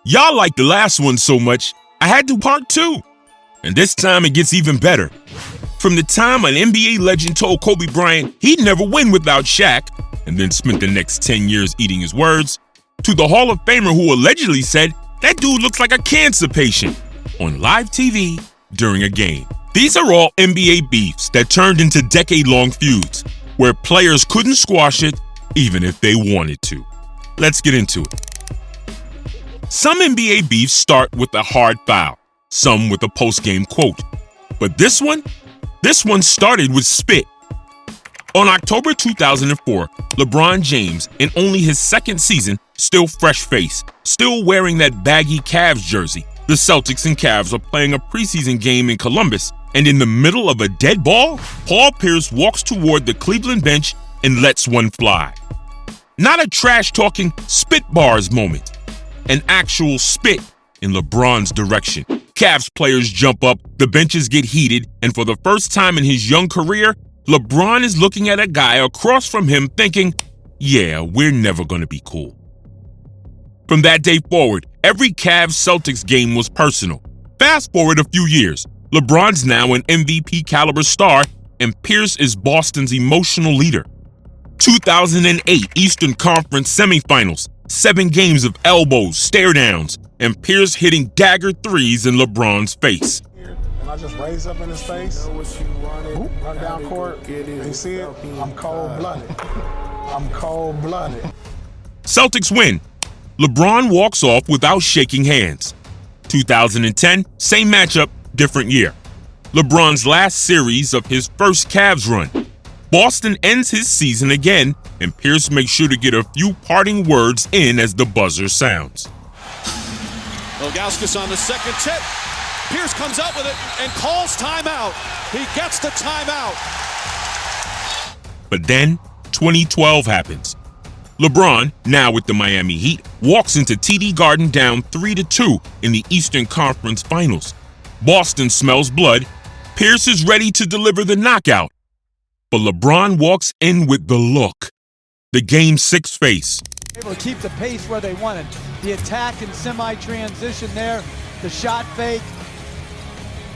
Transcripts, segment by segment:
Y'all liked the last one so much, I had to part two. And this time it gets even better. From the time an NBA legend told Kobe Bryant he'd never win without Shaq, and then spent the next 10 years eating his words, to the Hall of Famer who allegedly said that dude looks like a cancer patient on live TV during a game. These are all NBA beefs that turned into decade-long feuds, where players couldn't squash it even if they wanted to. Let's get into it. Some NBA beefs start with a hard foul, some with a post-game quote. But this one started with spit. On October 2004, LeBron James, in only his second season, still fresh-faced, still wearing that baggy Cavs jersey. The Celtics and Cavs are playing a preseason game in Columbus, and in the middle of a dead ball, Paul Pierce walks toward the Cleveland bench and lets one fly. Not a trash-talking spit bars moment. An actual spit in LeBron's direction. Cavs players jump up, the benches get heated, and for the first time in his young career, LeBron is looking at a guy across from him thinking, yeah, we're never gonna be cool. From that day forward, every Cavs-Celtics game was personal. Fast forward a few years, LeBron's now an MVP caliber star, and Pierce is Boston's emotional leader. 2008 Eastern Conference semifinals, 7 games of elbows, stare downs, and Pierce hitting dagger threes in LeBron's face. And I just raise up in his face, run down court, and you see it? I'm cold-blooded. I'm cold-blooded. Celtics win. LeBron walks off without shaking hands. 2010, same matchup, different year. LeBron's last series of his first Cavs run. Boston ends his season again, and Pierce makes sure to get a few parting words in as the buzzer sounds. Ilgauskas on the second tip. Pierce comes up with it and calls timeout. He gets the timeout. But then, 2012 happens. LeBron, now with the Miami Heat, walks into TD Garden down 3-2 in the Eastern Conference Finals. Boston smells blood. Pierce is ready to deliver the knockout. But LeBron walks in with the look. The Game 6 face. Able to keep the pace where they wanted. The attack and semi-transition there. The shot fake.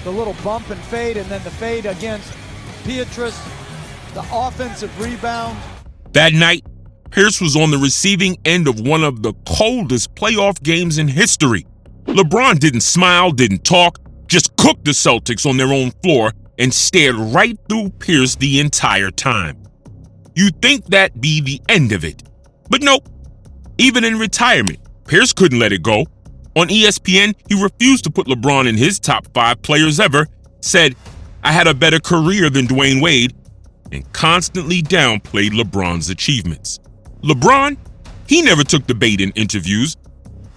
The little bump and fade, and then the fade against Pietrus. The offensive rebound. That night, Pierce was on the receiving end of one of the coldest playoff games in history. LeBron didn't smile, didn't talk, just cooked the Celtics on their own floor and stared right through Pierce the entire time. You'd think that'd be the end of it. But nope. Even in retirement, Pierce couldn't let it go. On ESPN, he refused to put LeBron in his top 5 players ever, said, I had a better career than Dwayne Wade, and constantly downplayed LeBron's achievements. LeBron, he never took the bait in interviews,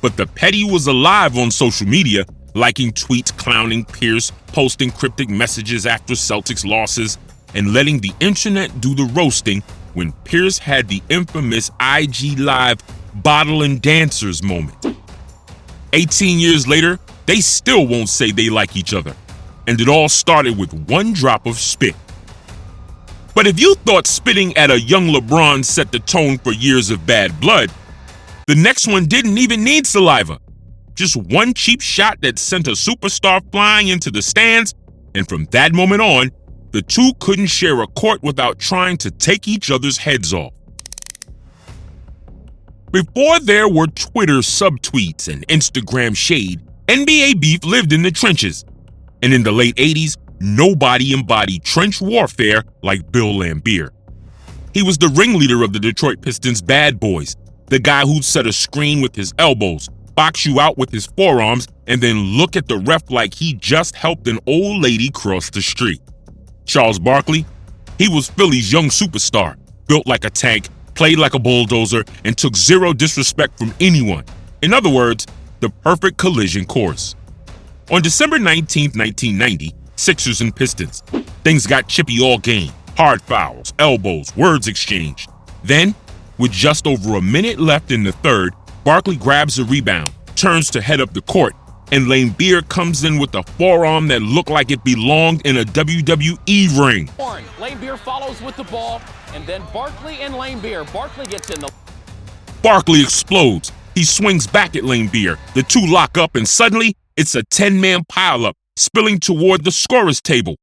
but the petty was alive on social media, liking tweets clowning Pierce, posting cryptic messages after Celtics losses, and letting the internet do the roasting when Pierce had the infamous IG Live bottle and dancers moment. 18 years later, they still won't say they like each other, and it all started with one drop of spit. But if you thought spitting at a young LeBron set the tone for years of bad blood, the next one didn't even need saliva. Just one cheap shot that sent a superstar flying into the stands, and from that moment on, the two couldn't share a court without trying to take each other's heads off. Before there were Twitter subtweets and Instagram shade, NBA beef lived in the trenches. And in the late 80s, nobody embodied trench warfare like Bill Laimbeer. He was the ringleader of the Detroit Pistons' Bad Boys, the guy who'd set a screen with his elbows, box you out with his forearms, and then look at the ref like he just helped an old lady cross the street. Charles Barkley, he was Philly's young superstar, built like a tank, played like a bulldozer, and took zero disrespect from anyone. In other words, the perfect collision course. On December 19, 1990, Sixers and Pistons. Things got chippy all game. Hard fouls, elbows, words exchanged. Then, with just over a minute left in the third, Barkley grabs a rebound, turns to head up the court, and Laimbeer comes in with a forearm that looked like it belonged in a WWE ring. Laimbeer follows with the ball, and then Barkley and Laimbeer. Barkley gets in the... Barkley explodes, He swings back at Laimbeer. The two lock up, and suddenly it's a 10-man pileup spilling toward the scorer's table.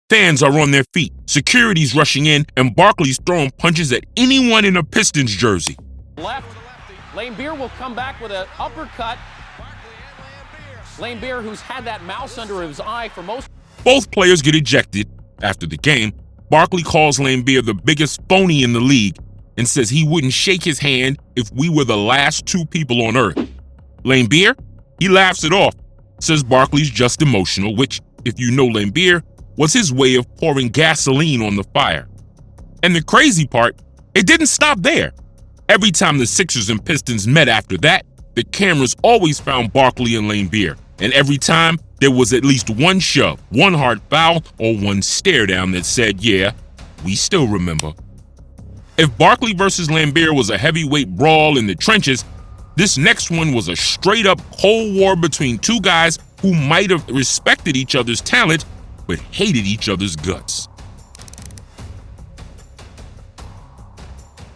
Fans are on their feet, security's rushing in, and Barkley's throwing punches at anyone in a Pistons jersey. Left. Laimbeer will come back with an uppercut. Laimbeer, who's had that mouse under his eye for most. Both players get ejected. After the game, Barkley calls Laimbeer the biggest phony in the league and says he wouldn't shake his hand if we were the last two people on earth. Laimbeer, he laughs it off, says Barkley's just emotional, which, if you know Laimbeer, was his way of pouring gasoline on the fire. And the crazy part, it didn't stop there. Every time the Sixers and Pistons met after that, the cameras always found Barkley and Laimbeer, and every time there was at least one shove, one hard foul, or one stare down that said, yeah, we still remember. If Barkley versus Laimbeer was a heavyweight brawl in the trenches, this next one was a straight-up Cold War between two guys who might have respected each other's talent, but hated each other's guts.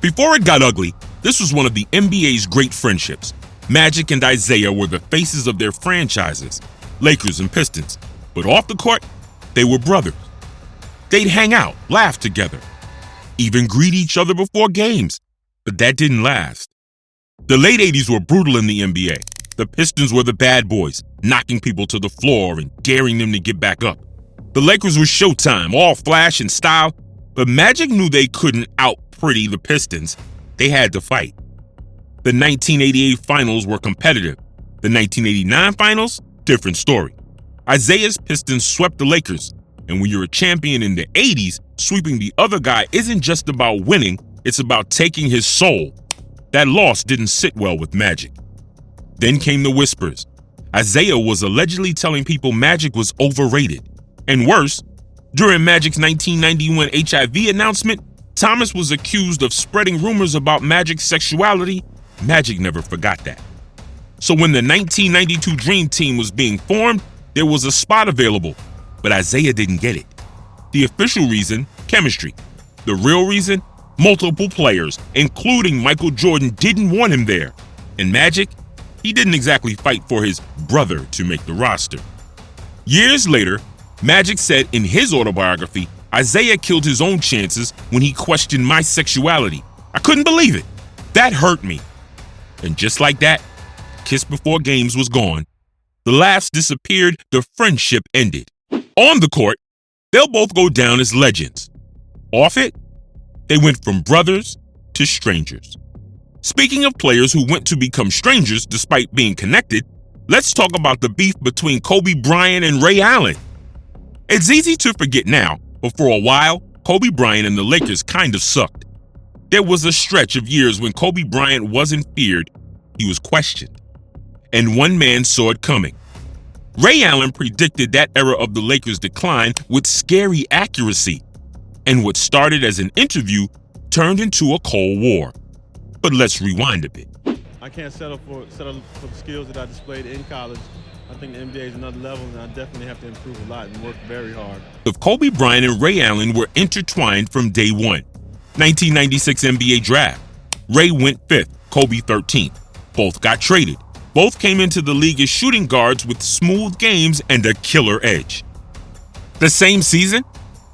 Before it got ugly, this was one of the NBA's great friendships. Magic and Isaiah were the faces of their franchises, Lakers and Pistons. But off the court, they were brothers. They'd hang out, laugh together, even greet each other before games. But that didn't last. The late 80s were brutal in the NBA. The Pistons were the bad boys, knocking people to the floor and daring them to get back up. The Lakers were Showtime, all flash and style, but Magic knew they couldn't out-pretty the Pistons. They had to fight. The 1988 finals were competitive. The 1989 finals, different story. Isaiah's Pistons swept the Lakers, and when you're a champion in the 80s, sweeping the other guy isn't just about winning, it's about taking his soul. That loss didn't sit well with Magic. Then came the whispers. Isaiah was allegedly telling people Magic was overrated. And worse, during Magic's 1991 HIV announcement, Thomas was accused of spreading rumors about Magic's sexuality. Magic never forgot that. So when the 1992 Dream Team was being formed, there was a spot available, but Isaiah didn't get it. The official reason, chemistry. The real reason, multiple players, including Michael Jordan, didn't want him there. And Magic, he didn't exactly fight for his brother to make the roster. Years later, Magic said in his autobiography, Isaiah killed his own chances when he questioned my sexuality. I couldn't believe it. That hurt me. And just like that, kiss before games was gone. The laughs disappeared, the friendship ended. On the court, they'll both go down as legends. Off it, they went from brothers to strangers. Speaking of players who went to become strangers despite being connected, let's talk about the beef between Kobe Bryant and Ray Allen. It's easy to forget now, but for a while, Kobe Bryant and the Lakers kind of sucked. There was a stretch of years when Kobe Bryant wasn't feared, he was questioned. And one man saw it coming. Ray Allen predicted that era of the Lakers' decline with scary accuracy. And what started as an interview turned into a Cold War. But let's rewind a bit. I can't settle for the skills that I displayed in college. I think the NBA is another level, and I definitely have to improve a lot and work very hard. If Kobe Bryant and Ray Allen were intertwined from day one. 1996 NBA draft. Ray went 5th, Kobe 13th. Both got traded. Both came into the league as shooting guards with smooth games and a killer edge. The same season,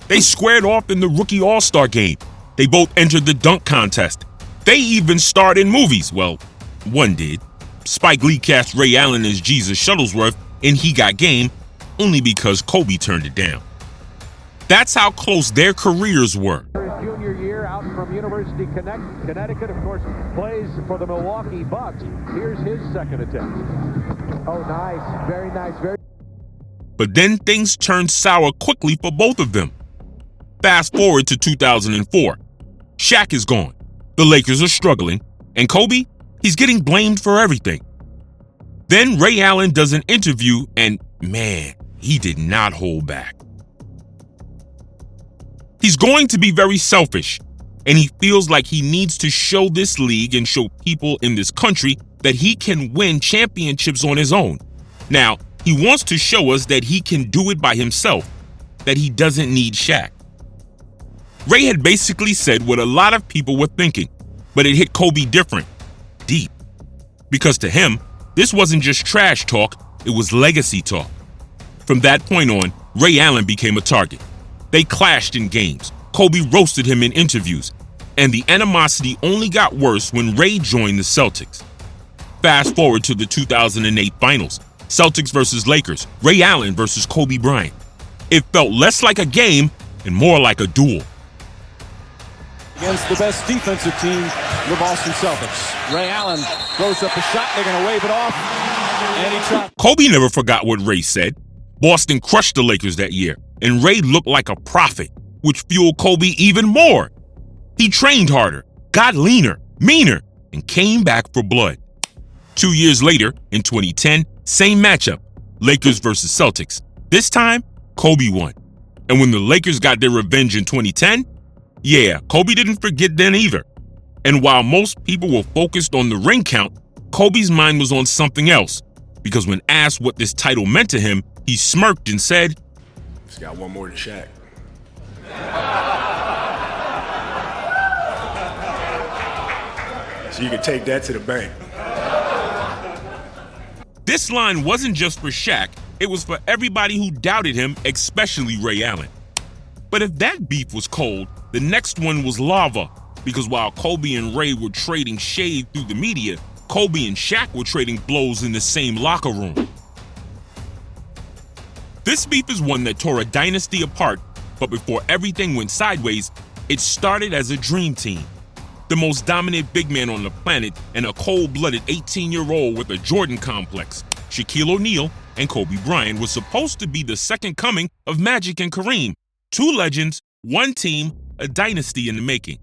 they squared off in the Rookie All-Star game. They both entered the dunk contest. They even starred in movies. Well, one did. Spike Lee cast Ray Allen as Jesus Shuttlesworth in He Got Game only because Kobe turned it down. That's how close their careers were. His junior year out from University Connecticut, of course, plays for the Milwaukee Bucks. Here's his second attempt. Oh, nice. Very nice. But then things turned sour quickly for both of them. Fast forward to 2004. Shaq is gone. The Lakers are struggling. And Kobe, he's getting blamed for everything. Then Ray Allen does an interview and, man, he did not hold back. He's going to be very selfish, and he feels like he needs to show this league and show people in this country that he can win championships on his own. Now, he wants to show us that he can do it by himself, that he doesn't need Shaq. Ray had basically said what a lot of people were thinking, but it hit Kobe different, deep. Because to him, this wasn't just trash talk, it was legacy talk. From that point on, Ray Allen became a target. They clashed in games. Kobe roasted him in interviews. And the animosity only got worse when Ray joined the Celtics. Fast forward to the 2008 finals. Celtics versus Lakers, Ray Allen versus Kobe Bryant. It felt less like a game and more like a duel. Against the best defensive team, the Boston Celtics. Ray Allen throws up a shot. They're going to wave it off. And he tried. Kobe never forgot what Ray said. Boston crushed the Lakers that year, and Ray looked like a prophet, which fueled Kobe even more. He trained harder, got leaner, meaner, and came back for blood. 2 years later, in 2010, same matchup, Lakers versus Celtics. This time, Kobe won. And when the Lakers got their revenge in 2010, yeah, Kobe didn't forget then either. And while most people were focused on the ring count, Kobe's mind was on something else. Because when asked what this title meant to him, he smirked and said, "It's got one more than Shaq." So you can take that to the bank. This line wasn't just for Shaq, it was for everybody who doubted him, especially Ray Allen. But if that beef was cold, the next one was lava, because while Kobe and Ray were trading shade through the media, Kobe and Shaq were trading blows in the same locker room. This beef is one that tore a dynasty apart, but before everything went sideways, it started as a dream team. The most dominant big man on the planet and a cold-blooded 18-year-old with a Jordan complex, Shaquille O'Neal and Kobe Bryant, was supposed to be the second coming of Magic and Kareem. Two legends, one team, a dynasty in the making.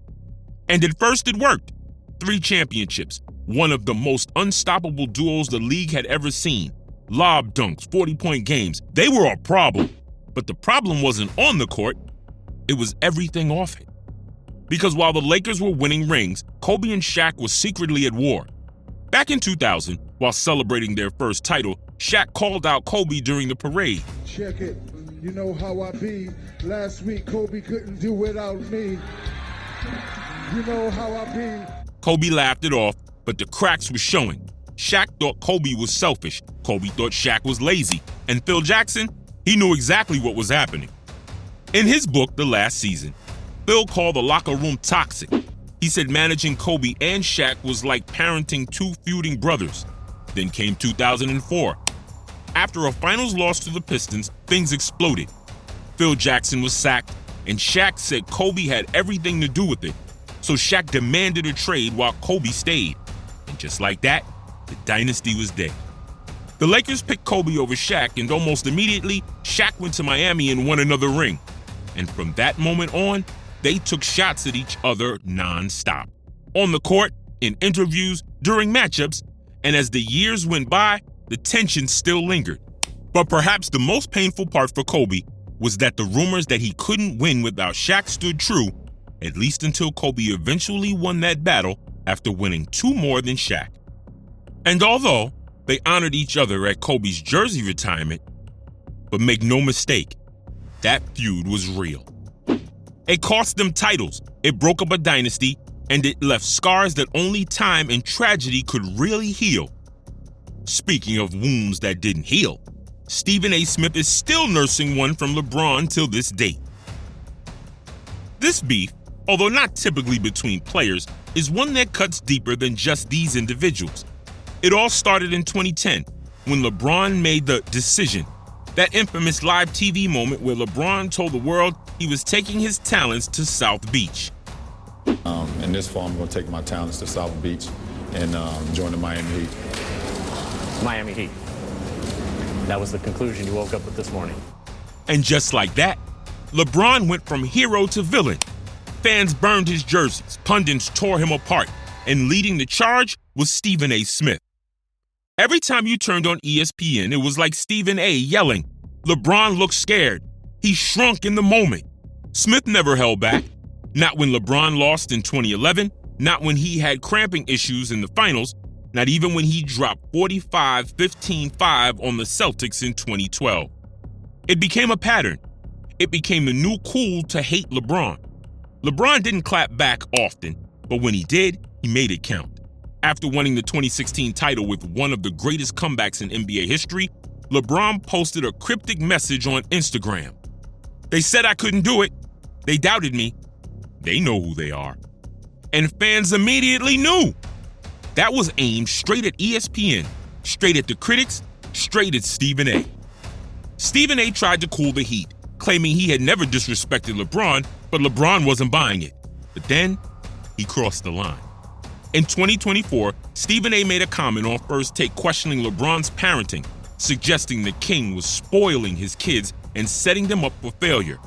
And at first it worked. 3 championships, one of the most unstoppable duos the league had ever seen. Lob dunks, 40-point games, they were a problem. But the problem wasn't on the court, it was everything off it. Because while the Lakers were winning rings, Kobe and Shaq were secretly at war. Back in 2000, while celebrating their first title, Shaq called out Kobe during the parade. "Check it, you know how I be. Last week Kobe couldn't do without me. You know how I be." Kobe laughed it off, but the cracks were showing. Shaq thought Kobe was selfish. Kobe thought Shaq was lazy. And Phil Jackson, he knew exactly what was happening. In his book, The Last Season, Phil called the locker room toxic. He said managing Kobe and Shaq was like parenting 2 feuding brothers. Then came 2004. After a finals loss to the Pistons, things exploded. Phil Jackson was sacked, and Shaq said Kobe had everything to do with it. So Shaq demanded a trade while Kobe stayed. And just like that, the dynasty was dead. The Lakers picked Kobe over Shaq, and almost immediately, Shaq went to Miami and won another ring. And from that moment on, they took shots at each other non-stop. On the court, in interviews, during matchups, and as the years went by, the tension still lingered. But perhaps the most painful part for Kobe was that the rumors that he couldn't win without Shaq stood true, at least until Kobe eventually won that battle after winning 2 more than Shaq. And although they honored each other at Kobe's jersey retirement, but make no mistake, that feud was real. It cost them titles, it broke up a dynasty, and it left scars that only time and tragedy could really heal. Speaking of wounds that didn't heal, Stephen A. Smith is still nursing one from LeBron till this date. This beef, although not typically between players, is one that cuts deeper than just these individuals. It all started in 2010, when LeBron made the decision, that infamous live TV moment where LeBron told the world he was taking his talents to South Beach. In this fall, I'm going to take my talents to South Beach and join the Miami Heat. Miami Heat. That was the conclusion you woke up with this morning. And just like that, LeBron went from hero to villain. Fans burned his jerseys, pundits tore him apart, and leading the charge was Stephen A. Smith. Every time you turned on ESPN, it was like Stephen A. yelling, "LeBron looks scared. He shrunk in the moment." Smith never held back. Not when LeBron lost in 2011, not when he had cramping issues in the finals, not even when he dropped 45-15-5 on the Celtics in 2012. It became a pattern. It became the new cool to hate LeBron. LeBron didn't clap back often, but when he did, he made it count. After winning the 2016 title with one of the greatest comebacks in NBA history, LeBron posted a cryptic message on Instagram. They said I couldn't do it. They doubted me. They know who they are. And fans immediately knew. That was aimed straight at ESPN, straight at the critics, straight at Stephen A. Stephen A tried to cool the heat, claiming he had never disrespected LeBron, but LeBron wasn't buying it. But then, he crossed the line. In 2024, Stephen A made a comment on First Take questioning LeBron's parenting, suggesting the king was spoiling his kids and setting them up for failure.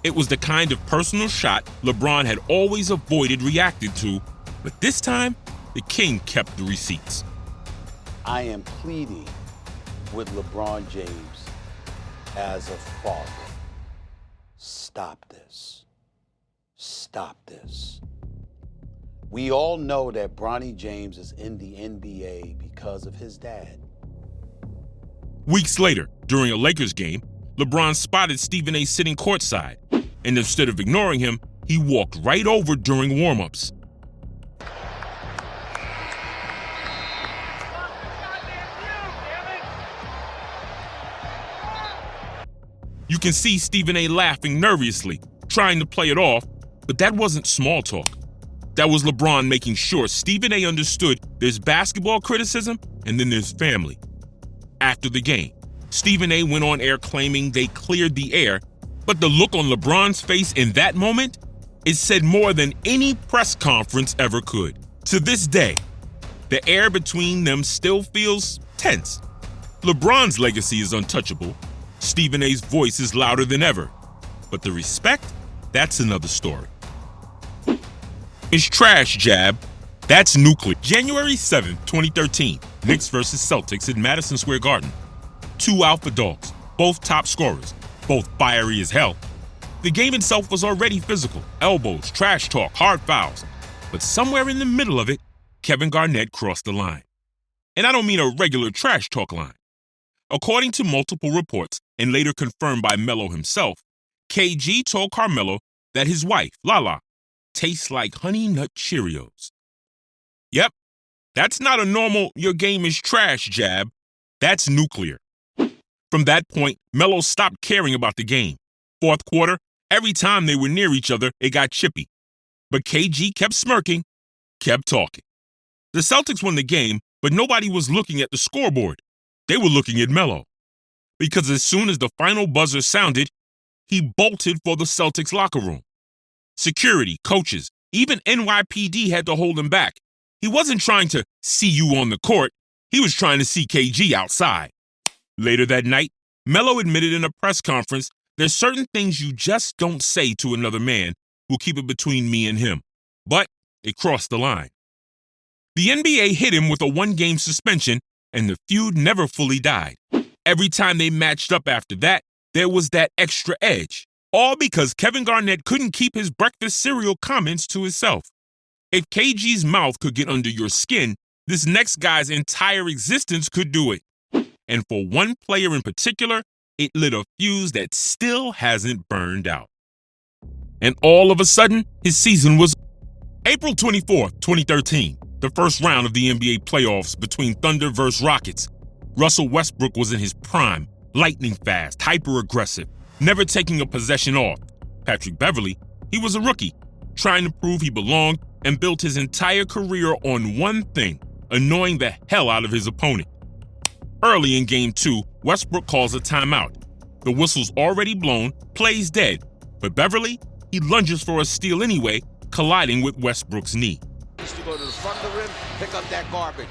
It was the kind of personal shot LeBron had always avoided reacting to, but this time, the king kept the receipts. I am pleading with LeBron James as a father. Stop this. Stop this. We all know that Bronny James is in the NBA because of his dad. Weeks later, during a Lakers game, LeBron spotted Stephen A sitting courtside, and instead of ignoring him, he walked right over during warm-ups. You can see Stephen A laughing nervously, trying to play it off, but that wasn't small talk. That was LeBron making sure Stephen A understood there's basketball criticism and then there's family. After the game, Stephen A went on air claiming they cleared the air, but the look on LeBron's face in that moment, it said more than any press conference ever could. To this day, the air between them still feels tense. LeBron's legacy is untouchable. Stephen A's voice is louder than ever. But the respect, that's another story. His trash jab, that's nuclear. January 7th, 2013, Knicks versus Celtics at Madison Square Garden. Two alpha dogs, both top scorers, both fiery as hell. The game itself was already physical, elbows, trash talk, hard fouls. But somewhere in the middle of it, Kevin Garnett crossed the line. And I don't mean a regular trash talk line. According to multiple reports, and later confirmed by Melo himself, KG told Carmelo that his wife, Lala, tastes like Honey Nut Cheerios. Yep, that's not a normal "your game is trash" jab. That's nuclear. From that point, Melo stopped caring about the game. Fourth quarter, every time they were near each other, it got chippy. But KG kept smirking, kept talking. The Celtics won the game, but nobody was looking at the scoreboard. They were looking at Melo. Because as soon as the final buzzer sounded, he bolted for the Celtics locker room. Security, coaches, even NYPD had to hold him back. He wasn't trying to see you on the court. He was trying to see KG outside. Later that night, Melo admitted in a press conference, "There's certain things you just don't say to another man. We'll keep it between me and him." But it crossed the line. The NBA hit him with a one-game suspension, and the feud never fully died. Every time they matched up after that, there was that extra edge. All because Kevin Garnett couldn't keep his breakfast cereal comments to himself. If KG's mouth could get under your skin, this next guy's entire existence could do it. And for one player in particular, it lit a fuse that still hasn't burned out. And all of a sudden, his season was April 24th, 2013, the first round of the NBA playoffs between Thunder versus Rockets. Russell Westbrook was in his prime, lightning fast, hyper-aggressive, never taking a possession off. Patrick Beverley, he was a rookie, trying to prove he belonged and built his entire career on one thing, annoying the hell out of his opponent. Early in Game 2, Westbrook calls a timeout. The whistle's already blown, play's dead, but Beverley, he lunges for a steal anyway, colliding with Westbrook's knee. To go to the front of the rim, pick up that garbage.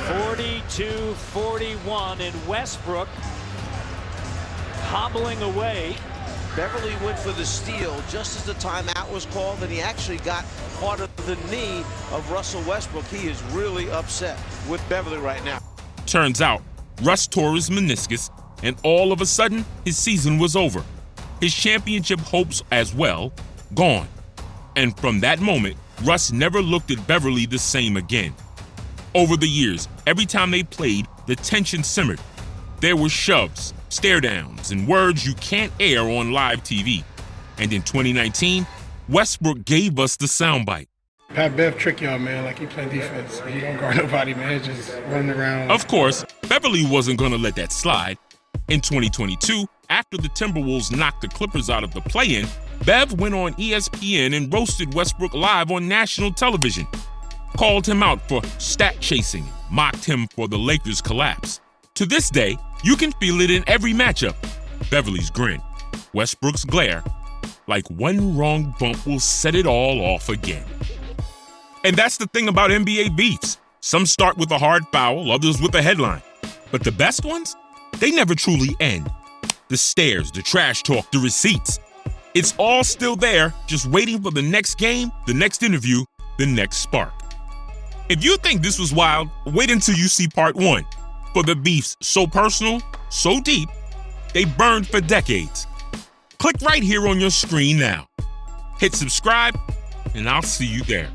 42-41 in Westbrook hobbling away. Beverly went for the steal just as the timeout was called, and he actually got part of the knee of Russell Westbrook. He is really upset with Beverly right now. Turns out, Russ tore his meniscus, and all of a sudden, his season was over. His championship hopes as well, gone. And from that moment, Russ never looked at Beverly the same again. Over the years, every time they played, the tension simmered. There were shoves, stare-downs, and words you can't air on live TV. And in 2019, Westbrook gave us the soundbite. Pat Bev trick y'all, man, like he playing defense. He don't guard nobody, man, just running around. Of course, Beverly wasn't going to let that slide. In 2022, after the Timberwolves knocked the Clippers out of the play-in, Bev went on ESPN and roasted Westbrook live on national television, called him out for stat chasing, mocked him for the Lakers' collapse. To this day, you can feel it in every matchup. Beverly's grin, Westbrook's glare, like one wrong bump will set it all off again. And that's the thing about NBA beefs. Some start with a hard foul, others with a headline. But the best ones? They never truly end. The stares, the trash talk, the receipts. It's all still there, just waiting for the next game, the next interview, the next spark. If you think this was wild, wait until you see part 1. For the beefs so personal, so deep, they burned for decades. Click right here on your screen now. Hit subscribe, and I'll see you there.